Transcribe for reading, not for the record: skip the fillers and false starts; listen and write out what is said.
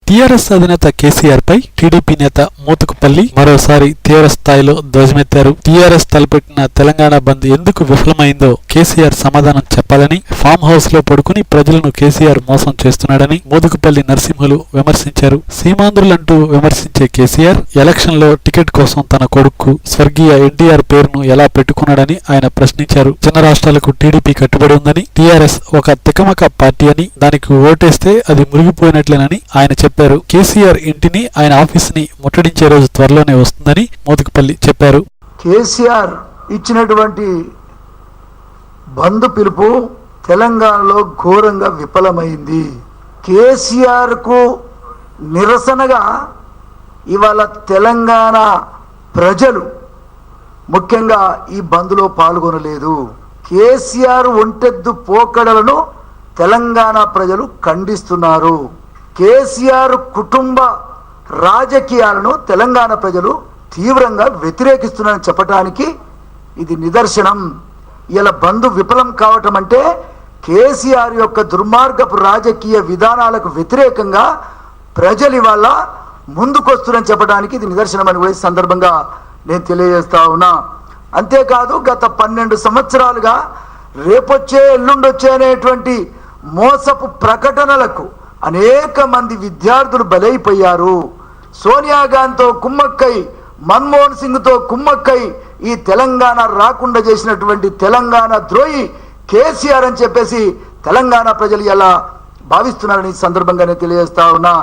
TRS అధినేత కేసీఆర్ పై TDP నేత మోతుకుపల్లి మరోసారి తీవ్ర స్థాయిలో ధ్వజమెత్తారు. టీఆర్ఎస్ తలపెట్టిన తెలంగాణ బంద్ ఎందుకు విఫలమైందో కేసీఆర్ సమాధానం చెప్పాలని, ఫామ్ హౌస్ లో పడుకుని ప్రజలను కేసీఆర్ మోసం చేస్తున్నాడని మోదుకుపల్లి నరసింహులు విమర్శించారు. సీమాంధ్రులంటూ విమర్శించే కేసీఆర్ ఎలక్షన్ లో టికెట్ కోసం తన కొడుకు స్వర్గీయ ఎన్టీఆర్ పేరును ఎలా పెట్టుకున్నాడని ఆయన ప్రశ్నించారు. చిన్న రాష్ట్రాలకు టీడీపీ కట్టుబడి ఉందని, టీఆర్ఎస్ ఒక తికమక పార్టీ అని, దానికి ఓటేస్తే అది మురిగిపోయినట్లేనని ఆయన చెప్పారు. కేసీఆర్ ఇంటిని, ఆయన ఆఫీస్ ని ముట్టడించే రోజు త్వరలోనే వస్తుందని మోదుకుపల్లి చెప్పారు. కేసీఆర్ ఇచ్చినటువంటి బంద్ పిలుపు తెలంగాణలో ఘోరంగా విఫలమైంది. కేసీఆర్ కు నిరసనగా ఇవాళ తెలంగాణ ప్రజలు ముఖ్యంగా ఈ బంద్లో పాల్గొనలేదు. కేసీఆర్ ఒంటెద్దు పోకడలను తెలంగాణ ప్రజలు ఖండిస్తున్నారు. కేసీఆర్ కుటుంబ రాజకీయాలను తెలంగాణ ప్రజలు తీవ్రంగా వ్యతిరేకిస్తున్నారని చెప్పడానికి ఇది నిదర్శనం. ఇలా బంద్ విఫలం కావటం అంటే కేసీఆర్ యొక్క దుర్మార్గపు రాజకీయ విధానాలకు వ్యతిరేకంగా ప్రజలు ఇవాళ ముందుకొస్తున్నారని చెప్పడానికి ఇది నిదర్శనం అని కూడా ఈ సందర్భంగా నేను తెలియజేస్తా ఉన్నా. అంతేకాదు, గత 12 సంవత్సరాలుగా రేపొచ్చే ఎల్లుండొచ్చే అనేటువంటి మోసపు ప్రకటనలకు అనేక మంది విద్యార్థులు బలైపోయారు. సోనియా గాంధీతో కుమ్మక్కై, మన్మోహన్ సింగ్తో కుమ్మక్కై ఈ తెలంగాణ రాకుండా చేసినటువంటి తెలంగాణ ద్రోహి కేసీఆర్ అని చెప్పేసి తెలంగాణ ప్రజలు ఎలా భావిస్తున్నారని సందర్భంగానే తెలియజేస్తా ఉన్నా.